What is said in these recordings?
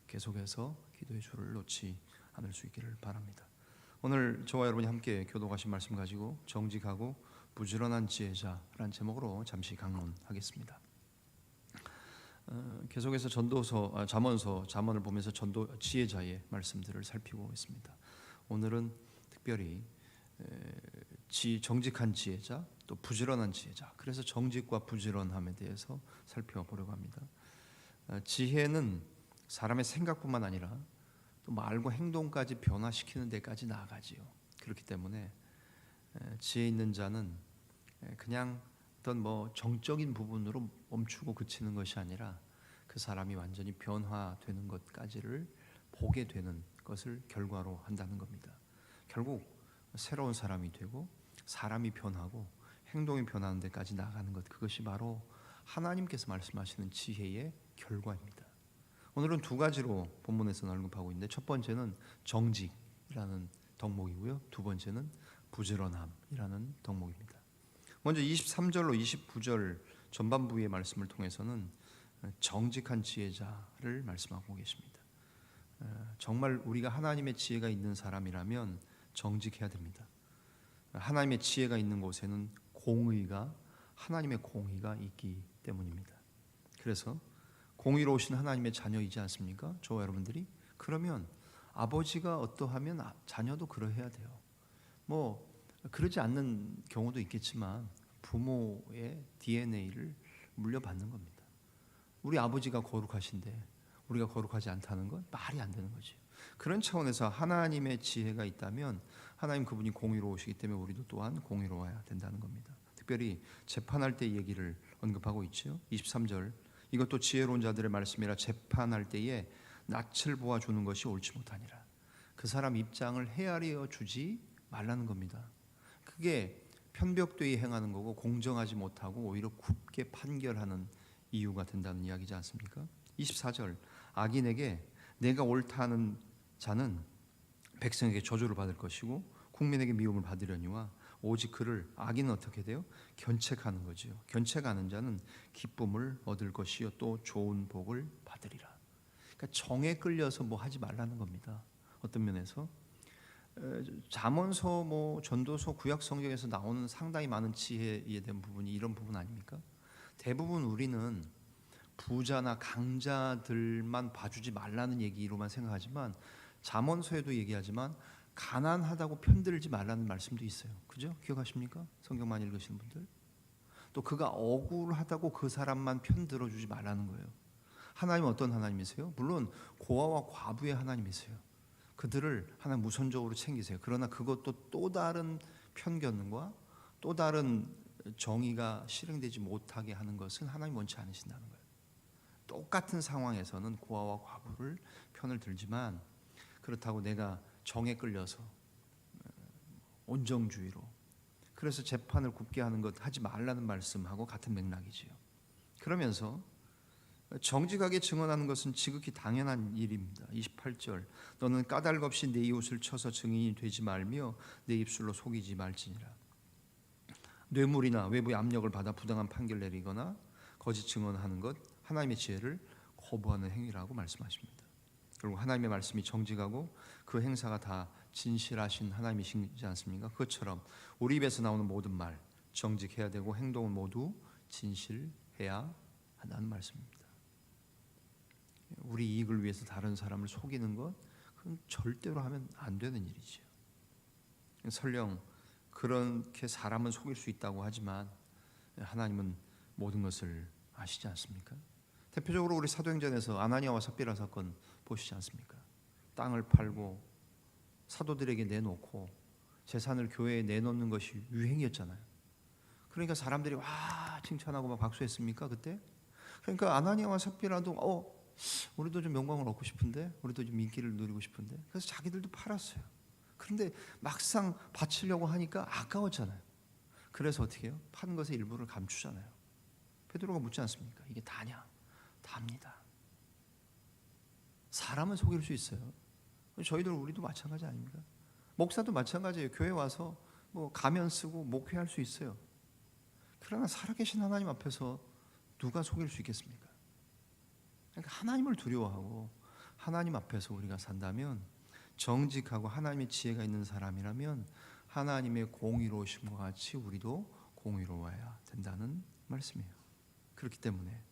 계속해서 기도의 줄을 놓지 않을 수 있기를 바랍니다. 오늘 저와 여러분이 함께 교독하신 말씀 가지고 정직하고 부지런한 지혜자라는 제목으로 잠시 강론하겠습니다. 계속해서 잠언을 보면서 지혜자의 말씀들을 살피고 있습니다. 오늘은 특별히 정직한 지혜자, 또 부지런한 지혜자, 그래서 정직과 부지런함에 대해서 살펴보려고 합니다. 지혜는 사람의 생각뿐만 아니라 또 말과 행동까지 변화시키는 데까지 나아가지요. 그렇기 때문에 지혜 있는 자는 그냥 어떤 정적인 부분으로 멈추고 그치는 것이 아니라 그 사람이 완전히 변화되는 것까지를 보게 되는 것을 결과로 한다는 겁니다. 결국 새로운 사람이 되고 사람이 변하고 행동이 변하는 데까지 나아가는 것, 그것이 바로 하나님께서 말씀하시는 지혜의 결과입니다. 오늘은 두 가지로 본문에서 언급하고 있는데, 첫 번째는 정직이라는 덕목이고요, 두 번째는 부지런함이라는 덕목입니다. 먼저 23절로 29절 전반부의 말씀을 통해서는 정직한 지혜자를 말씀하고 계십니다. 정말 우리가 하나님의 지혜가 있는 사람이라면 정직해야 됩니다. 하나님의 지혜가 있는 곳에는 하나님의 공의가 있기 때문입니다. 그래서 공의로우신 하나님의 자녀이지 않습니까? 저와 여러분들이. 그러면 아버지가 어떠하면 자녀도 그러해야 돼요. 그러지 않는 경우도 있겠지만 부모의 DNA를 물려받는 겁니다. 우리 아버지가 거룩하신데 우리가 거룩하지 않다는 건 말이 안 되는 거죠. 그런 차원에서 하나님의 지혜가 있다면 하나님 그분이 공의로우시기 때문에 우리도 또한 공의로워야 된다는 겁니다. 특별히 재판할 때 얘기를 언급하고 있죠. 23절, 이것도 지혜로운 자들의 말씀이라 재판할 때에 낯을 보아주는 것이 옳지 못하니라. 그 사람 입장을 헤아려 주지 말라는 겁니다. 그게 편벽되이 행하는 거고 공정하지 못하고 오히려 굽게 판결하는 이유가 된다는 이야기지 않습니까? 24절, 악인에게 내가 옳다 하는 자는 백성에게 저주를 받을 것이고 국민에게 미움을 받으려니와 오직 그를, 악인은 어떻게 돼요? 견책하는 거지요. 견책하는 자는 기쁨을 얻을 것이요 또 좋은 복을 받으리라. 그러니까 정에 끌려서 하지 말라는 겁니다. 어떤 면에서 잠언서, 전도서, 구약 성경에서 나오는 상당히 많은 지혜에 대한 부분이 이런 부분 아닙니까? 대부분 우리는 부자나 강자들만 봐주지 말라는 얘기로만 생각하지만 잠언서에도 얘기하지만 가난하다고 편들지 말라는 말씀도 있어요. 그죠? 기억하십니까? 성경 많이 읽으시는 분들. 또 그가 억울하다고 그 사람만 편들어주지 말라는 거예요. 하나님은 어떤 하나님이세요? 물론 고아와 과부의 하나님이세요. 그들을 하나님 우선적으로 챙기세요. 그러나 그것도 또 다른 편견과 또 다른 정의가 실행되지 못하게 하는 것은 하나님 원치 않으신다는 거예요. 똑같은 상황에서는 고아와 과부를 편을 들지만 그렇다고 내가 정에 끌려서 온정주의로, 그래서 재판을 굽게 하는 것 하지 말라는 말씀하고 같은 맥락이지요. 그러면서 정직하게 증언하는 것은 지극히 당연한 일입니다. 28절, 너는 까닭 없이 내 이웃을 쳐서 증인이 되지 말며 내 입술로 속이지 말지니라. 뇌물이나 외부의 압력을 받아 부당한 판결 내리거나 거짓 증언하는 것, 하나님의 지혜를 거부하는 행위라고 말씀하십니다. 결국 하나님의 말씀이 정직하고 그 행사가 다 진실하신 하나님이시지 않습니까? 그것처럼 우리 입에서 나오는 모든 말 정직해야 되고 행동은 모두 진실해야 한다는 말씀입니다. 우리 이익을 위해서 다른 사람을 속이는 것, 그건 절대로 하면 안 되는 일이죠. 설령 그렇게 사람은 속일 수 있다고 하지만 하나님은 모든 것을 아시지 않습니까? 대표적으로 우리 사도행전에서 아나니아와 삽비라 사건 보시지 않습니까? 땅을 팔고 사도들에게 내놓고 재산을 교회에 내놓는 것이 유행이었잖아요. 그러니까 사람들이 와 칭찬하고 막 박수했습니까 그때? 그러니까 아나니아와 삽비라도 우리도 좀 영광을 얻고 싶은데, 우리도 좀 인기를 누리고 싶은데, 그래서 자기들도 팔았어요. 그런데 막상 바치려고 하니까 아까웠잖아요. 그래서 어떻게 해요? 판 것의 일부를 감추잖아요. 베드로가 묻지 않습니까? 이게 다냐? 답니다. 사람은 속일 수 있어요. 우리도 마찬가지 아닙니까? 목사도 마찬가지예요. 교회 와서 가면 쓰고 목회할 수 있어요. 그러나 살아계신 하나님 앞에서 누가 속일 수 있겠습니까? 그러니까 하나님을 두려워하고 하나님 앞에서 우리가 산다면, 정직하고 하나님의 지혜가 있는 사람이라면 하나님의 공의로우심과 같이 우리도 공의로워야 된다는 말씀이에요. 그렇기 때문에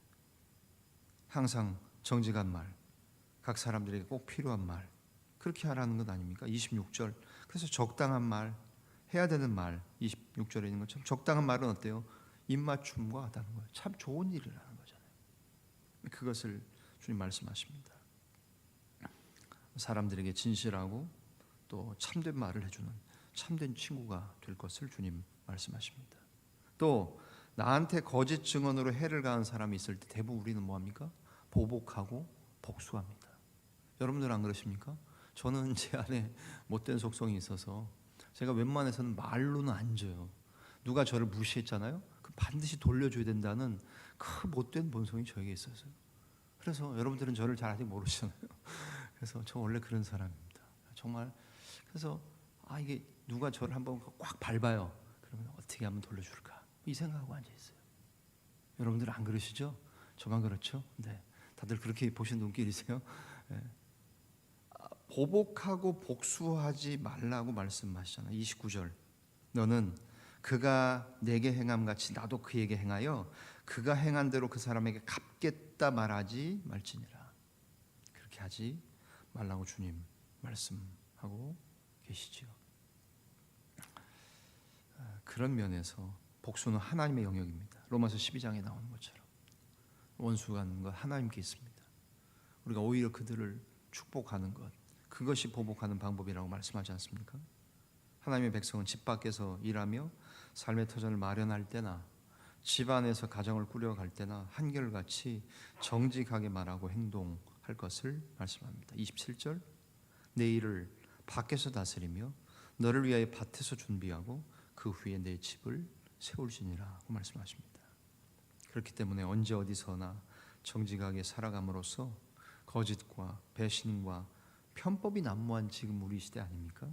항상 정직한 말, 각 사람들에게 꼭 필요한 말, 그렇게 하라는 것 아닙니까? 26절. 그래서 적당한 말, 해야 되는 말, 26절에 있는 것처럼 적당한 말은 어때요? 입맞춤과 하다는 거예요. 참 좋은 일이라는 거잖아요. 그것을 주님 말씀하십니다. 사람들에게 진실하고 또 참된 말을 해주는 참된 친구가 될 것을 주님 말씀하십니다. 또 나한테 거짓 증언으로 해를 가한 사람이 있을 때 대부분 우리는 뭐합니까? 보복하고 복수합니다. 여러분들 안 그러십니까? 저는 제 안에 못된 속성이 있어서 제가 웬만해서는 말로는 안 져요. 누가 저를 무시했잖아요? 그 반드시 돌려줘야 된다는 그 못된 본성이 저에게 있어서요. 그래서 여러분들은 저를 잘 아직 모르시잖아요. 그래서 저 원래 그런 사람입니다. 정말. 그래서 이게 누가 저를 한번 꽉 밟아요. 그러면 어떻게 하면 돌려줄까? 이 생각하고 앉아 있어요. 여러분들 안 그러시죠? 저만 그렇죠? 네, 다들 그렇게 보시는 눈길이세요? 네. 보복하고 복수하지 말라고 말씀하시잖아요. 29절. 너는 그가 내게 행함 같이 나도 그에게 행하여 그가 행한 대로 그 사람에게 갚겠다 말하지 말지니라. 그렇게 하지 말라고 주님 말씀하고 계시지요. 그런 면에서 복수는 하나님의 영역입니다. 로마서 12장에 나오는 것처럼 원수가 하는 것 하나님께 있습니다. 우리가 오히려 그들을 축복하는 것, 그것이 보복하는 방법이라고 말씀하지 않습니까? 하나님의 백성은 집 밖에서 일하며 삶의 터전을 마련할 때나 집 안에서 가정을 꾸려갈 때나 한결같이 정직하게 말하고 행동할 것을 말씀합니다. 27절. 내 일을 밖에서 다스리며 너를 위하여 밭에서 준비하고 그 후에 내 집을 세울지니라고 말씀하십니다. 그렇기 때문에 언제 어디서나 정직하게 살아감으로써 거짓과 배신과 편법이 난무한 지금 우리 시대 아닙니까?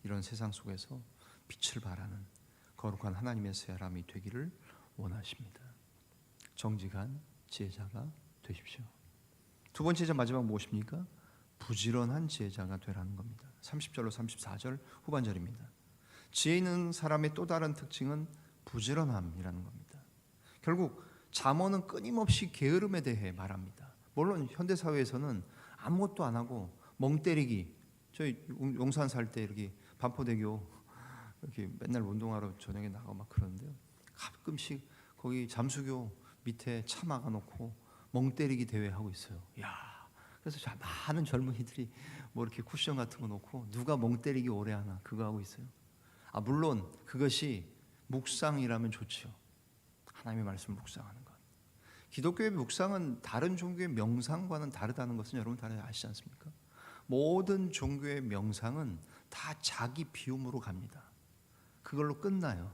이런 세상 속에서 빛을 발하는 거룩한 하나님의 사람이 되기를 원하십니다. 정직한 지혜자가 되십시오. 두 번째 자 마지막 무엇입니까? 부지런한 지혜자가 되라는 겁니다. 30절로 34절 후반절입니다. 지혜 있는 사람의 또 다른 특징은 부지런함이라는 겁니다. 결국 잠언은 끊임없이 게으름에 대해 말합니다. 물론 현대사회에서는 아무것도 안 하고 멍 때리기, 저희 용산 살 때 이렇게 반포대교 이렇게 맨날 운동하러 저녁에 나가고 막 그러는데요. 가끔씩 거기 잠수교 밑에 차 막아놓고 멍 때리기 대회 하고 있어요. 야, 그래서 많은 젊은이들이 뭐 이렇게 쿠션 같은 거 놓고 누가 멍 때리기 오래 하나 그거 하고 있어요. 물론 그것이 묵상이라면 좋죠. 하나님의 말씀 묵상하는 것. 기독교의 묵상은 다른 종교의 명상과는 다르다는 것은 여러분 다 아시지 않습니까? 모든 종교의 명상은 다 자기 비움으로 갑니다. 그걸로 끝나요.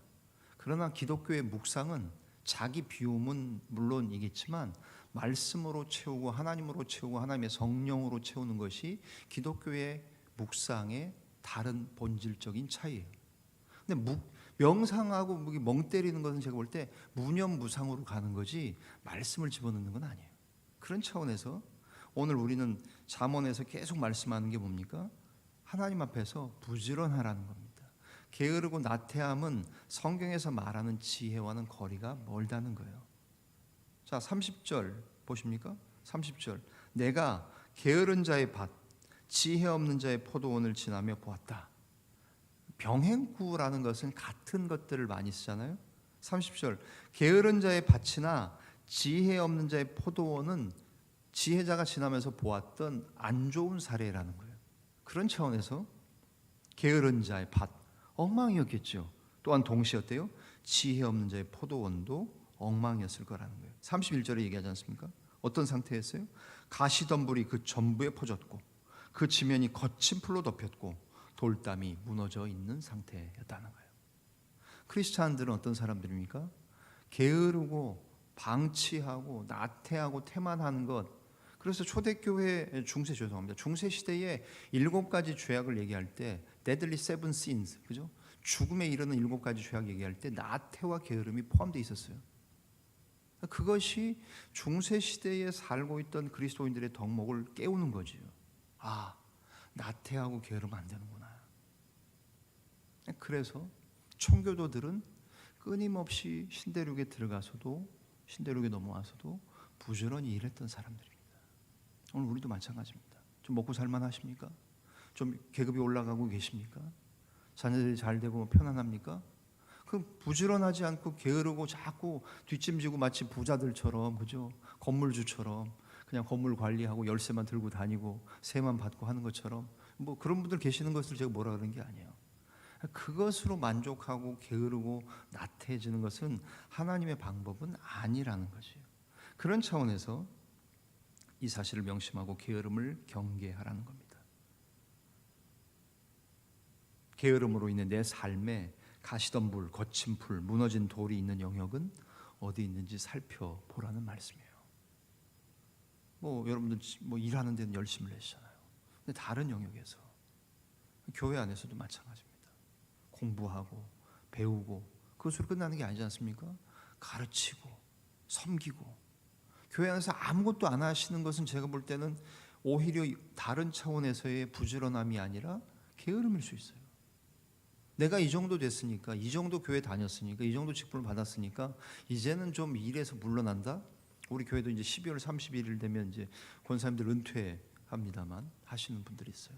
그러나 기독교의 묵상은 자기 비움은 물론이겠지만 말씀으로 채우고 하나님으로 채우고 하나님의 성령으로 채우는 것이 기독교의 묵상의 다른 본질적인 차이예요. 근데 명상하고 멍 때리는 것은 제가 볼 때 무념무상으로 가는 거지 말씀을 집어넣는 건 아니에요. 그런 차원에서 오늘 우리는 잠언에서 계속 말씀하는 게 뭡니까? 하나님 앞에서 부지런하라는 겁니다. 게으르고 나태함은 성경에서 말하는 지혜와는 거리가 멀다는 거예요. 자, 30절 보십니까? 30절. 내가 게으른 자의 밭, 지혜 없는 자의 포도원을 지나며 보았다. 병행구라는 것은 같은 것들을 많이 쓰잖아요. 30절. 게으른 자의 밭이나 지혜 없는 자의 포도원은 지혜자가 지나면서 보았던 안 좋은 사례라는 거예요. 그런 차원에서 게으른 자의 밭, 엉망이었겠죠. 또한 동시에 어때요? 지혜 없는 자의 포도원도 엉망이었을 거라는 거예요. 31절에 얘기하지 않습니까? 어떤 상태였어요? 가시덤불이 그 전부에 퍼졌고 그 지면이 거친 풀로 덮였고 돌담이 무너져 있는 상태였다는 거예요. 크리스찬들은 어떤 사람들입니까? 게으르고 방치하고 나태하고 태만하는 것. 그래서 초대교회 중세 시대에 7가지 죄악을 얘기할 때 deadly seven sins, 그죠? 죽음에 이르는 7가지 죄악 얘기할 때 나태와 게으름이 포함되어 있었어요. 그것이 중세 시대에 살고 있던 그리스도인들의 덕목을 깨우는 거지요. 아, 나태하고 게으르면 안 되는구나. 그래서 청교도들은 끊임없이 신대륙에 들어가서도, 신대륙에 넘어와서도 부지런히 일했던 사람들입니다. 오늘 우리도 마찬가지입니다. 좀 먹고 살만 하십니까? 좀 계급이 올라가고 계십니까? 자녀들이 잘 되고 편안합니까? 그 부지런하지 않고 게으르고 자꾸 뒷짐지고 마치 부자들처럼, 그죠? 건물주처럼 그냥 건물 관리하고 열쇠만 들고 다니고 세만 받고 하는 것처럼, 뭐 그런 분들 계시는 것을 제가 뭐라 그러는 게 아니에요. 그것으로 만족하고 게으르고 나태해지는 것은 하나님의 방법은 아니라는 것이에요. 그런 차원에서 이 사실을 명심하고 게으름을 경계하라는 겁니다. 게으름으로 인해 내 삶에 가시덤불, 거친 풀, 무너진 돌이 있는 영역은 어디 있는지 살펴보라는 말씀이에요. 뭐 여러분들 뭐 일하는 데는 열심을 내시잖아요. 근데 다른 영역에서, 교회 안에서도 마찬가지입니다. 공부하고 배우고 그것으로 끝나는 게 아니지 않습니까? 가르치고 섬기고, 교회 안에서 아무것도 안 하시는 것은 제가 볼 때는 오히려 다른 차원에서의 부지런함이 아니라 게으름일 수 있어요. 내가 이 정도 됐으니까, 이 정도 교회 다녔으니까, 이 정도 직분을 받았으니까 이제는 좀 일에서 물러난다. 우리 교회도 이제 12월 31일 되면 이제 권사님들 은퇴합니다만 하시는 분들이 있어요.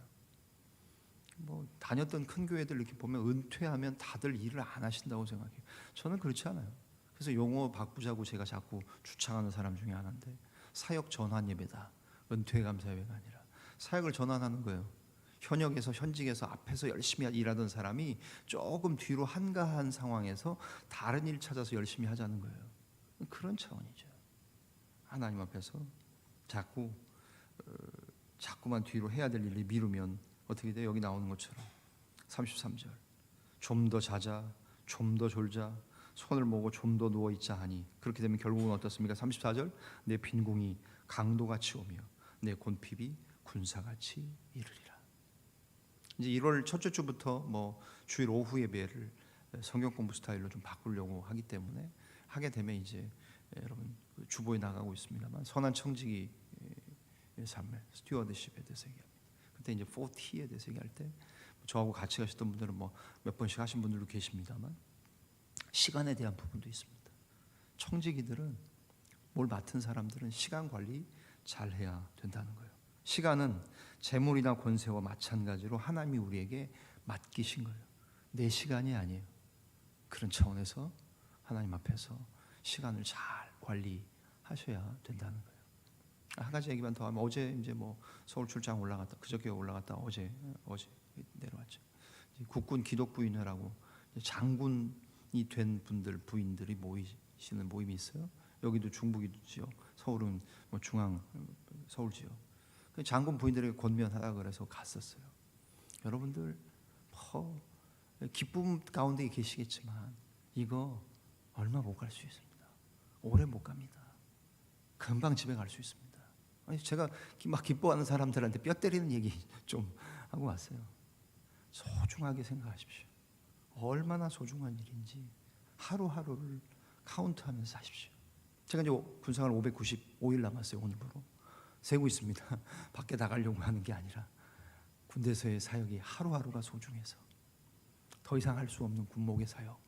뭐 다녔던 큰 교회들 이렇게 보면 은퇴하면 다들 일을 안 하신다고 생각해요. 저는 그렇지 않아요. 그래서 용어 바꾸자고 제가 자꾸 주창하는 사람 중에 하나인데, 사역 전환 예배다. 은퇴 감사 예배가 아니라 사역을 전환하는 거예요. 현역에서 현직에서 앞에서 열심히 일하던 사람이 조금 뒤로 한가한 상황에서 다른 일 찾아서 열심히 하자는 거예요. 그런 차원이죠. 하나님 앞에서 자꾸만 뒤로 해야 될 일을 미루면 어떻게 돼요? 여기 나오는 것처럼 33절, 좀 더 자자, 좀 더 졸자, 손을 모으고 좀 더 누워 있자 하니, 그렇게 되면 결국은 어떻습니까? 34절, 내 빈궁이 강도같이 오며 내 곤핍이 군사같이 이르리라. 이제 1월 첫째 주부터 뭐 주일 오후 예배를 성경 공부 스타일로 좀 바꾸려고 하기 때문에, 하게 되면 이제 여러분 주보에 나가고 있습니다만, 선한 청지기 삶의 스튜어드십에 대해서 얘기합니다. 그때 이제 40에 대해서 얘기할 때 저하고 같이 가셨던 분들은 뭐 몇 번씩 하신 분들도 계십니다만, 시간에 대한 부분도 있습니다. 청지기들은, 뭘 맡은 사람들은 시간 관리 잘 해야 된다는 거예요. 시간은 재물이나 권세와 마찬가지로 하나님이 우리에게 맡기신 거예요. 내 시간이 아니에요. 그런 차원에서 하나님 앞에서 시간을 잘 관리하셔야 된다는 거예요. 한 가지 얘기만 더 하면, 어제 이제 뭐 서울 출장 올라갔다, 그저께 올라갔다 어제 내려왔죠. 국군 기독부인회라고 장군이 된 분들, 부인들이 모이시는 모임이 있어요. 여기도 중부지역, 서울은 뭐 중앙 서울 지역. 장군 부인들에게 권면하라 그래서 갔었어요. 여러분들 기쁨 가운데 계시겠지만 이거 얼마 못 갈 수 있습니다. 오래 못 갑니다. 금방 집에 갈 수 있습니다. 아니, 제가 막 기뻐하는 사람들한테 뼈 때리는 얘기 좀 하고 왔어요. 소중하게 생각하십시오. 얼마나 소중한 일인지 하루하루를 카운트하면서 사십시오. 제가 이제 군생활 595일 남았어요. 오늘부로 세고 있습니다. 밖에 나가려고 하는 게 아니라 군대에서의 사역이 하루하루가 소중해서 더 이상 할 수 없는 군목의 사역,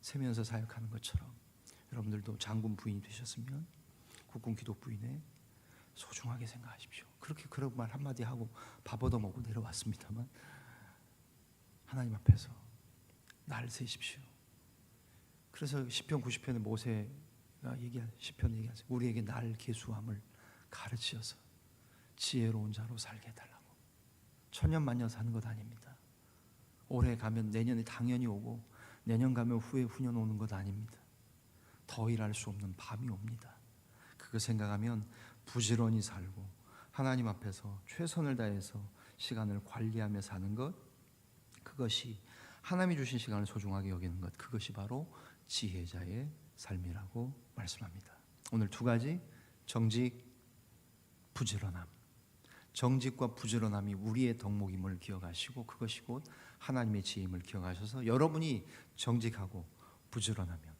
세면서 사역하는 것처럼 여러분들도 장군 부인이 되셨으면 국군 기독부인에 소중하게 생각하십시오. 그렇게 그런 말 한마디 하고 밥 얻어 먹고 내려왔습니다만, 하나님 앞에서 날 세십시오. 그래서 시편 90편에 모세가 시편 얘기하세요. 우리에게 날 계수함을 가르치셔서 지혜로운 자로 살게 해달라고. 천년만년 사는 것 아닙니다. 올해 가면 내년이 당연히 오고, 내년 가면 후에 후년 오는 것 아닙니다. 더 일할 수 없는 밤이 옵니다. 그거 생각하면 부지런히 살고 하나님 앞에서 최선을 다해서 시간을 관리하며 사는 것, 그것이 하나님이 주신 시간을 소중하게 여기는 것, 그것이 바로 지혜자의 삶이라고 말씀합니다. 오늘 두 가지, 정직, 부지런함. 정직과 부지런함이 우리의 덕목임을 기억하시고, 그것이 곧 하나님의 지혜임을 기억하셔서 여러분이 정직하고 부지런하면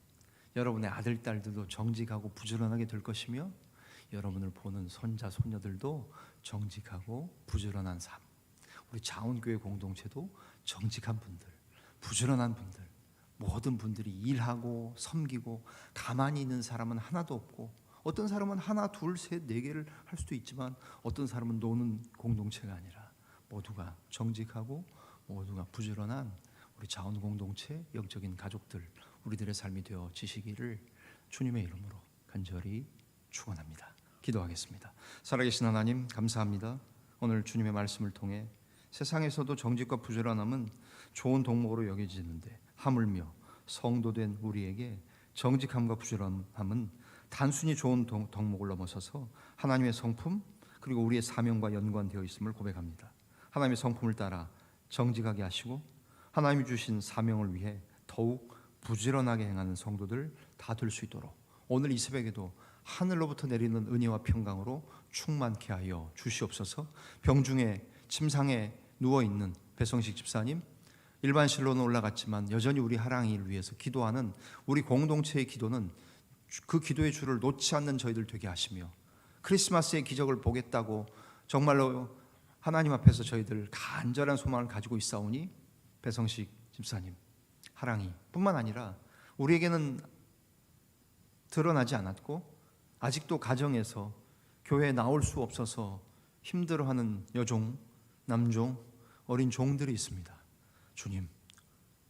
여러분의 아들, 딸들도 정직하고 부지런하게 될 것이며, 여러분을 보는 손자 손녀들도 정직하고 부지런한 삶, 우리 자원교회 공동체도 정직한 분들, 부지런한 분들, 모든 분들이 일하고 섬기고 가만히 있는 사람은 하나도 없고, 어떤 사람은 하나, 둘, 셋, 네 개를 할 수도 있지만 어떤 사람은 노는 공동체가 아니라 모두가 정직하고 모두가 부지런한 우리 자원 공동체, 영적인 가족들, 우리들의 삶이 되어지시기를 주님의 이름으로 간절히 축원합니다. 기도하겠습니다. 살아계신 하나님, 감사합니다. 오늘 주님의 말씀을 통해 세상에서도 정직과 부지런함은 좋은 덕목으로 여겨지는데, 하물며 성도된 우리에게 정직함과 부지런함은 단순히 좋은 덕목을 넘어서서 하나님의 성품, 그리고 우리의 사명과 연관되어 있음을 고백합니다. 하나님의 성품을 따라 정직하게 하시고 하나님이 주신 사명을 위해 더욱 부지런하게 행하는 성도들 다 될 수 있도록 오늘 이 새벽에도 하늘로부터 내리는 은혜와 평강으로 충만케 하여 주시옵소서. 병중에 침상에 누워있는 배성식 집사님, 일반실로는 올라갔지만 여전히 우리 하랑이를 위해서 기도하는 우리 공동체의 기도는 그 기도의 줄을 놓지 않는 저희들 되게 하시며, 크리스마스의 기적을 보겠다고 정말로 하나님 앞에서 저희들 간절한 소망을 가지고 있사오니 배성식 집사님, 하랑이 뿐만 아니라 우리에게는 드러나지 않았고 아직도 가정에서 교회에 나올 수 없어서 힘들어하는 여종, 남종, 어린 종들이 있습니다. 주님,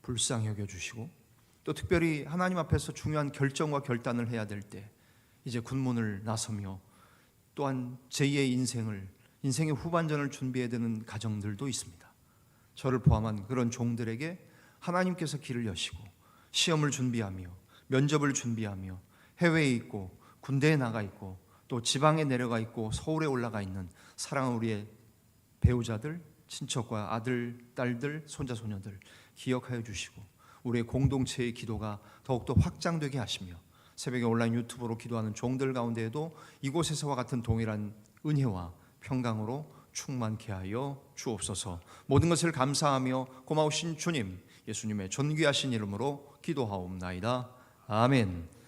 불쌍히 여겨주시고, 또 특별히 하나님 앞에서 중요한 결정과 결단을 해야 될 때 이제 군문을 나서며 또한 제2의 인생의 후반전을 준비해야 되는 가정들도 있습니다. 저를 포함한 그런 종들에게 하나님께서 길을 여시고 시험을 준비하며 면접을 준비하며 해외에 있고 군대에 나가 있고 또 지방에 내려가 있고 서울에 올라가 있는 사랑하는 우리의 배우자들, 친척과 아들, 딸들, 손자, 소녀들 기억하여 주시고 우리의 공동체의 기도가 더욱더 확장되게 하시며 새벽에 온라인 유튜브로 기도하는 종들 가운데에도 이곳에서와 같은 동일한 은혜와 평강으로 충만케 하여 주옵소서. 모든 것을 감사하며 고마우신 주님, 예수님의 존귀하신 이름으로 기도하옵나이다. 아멘.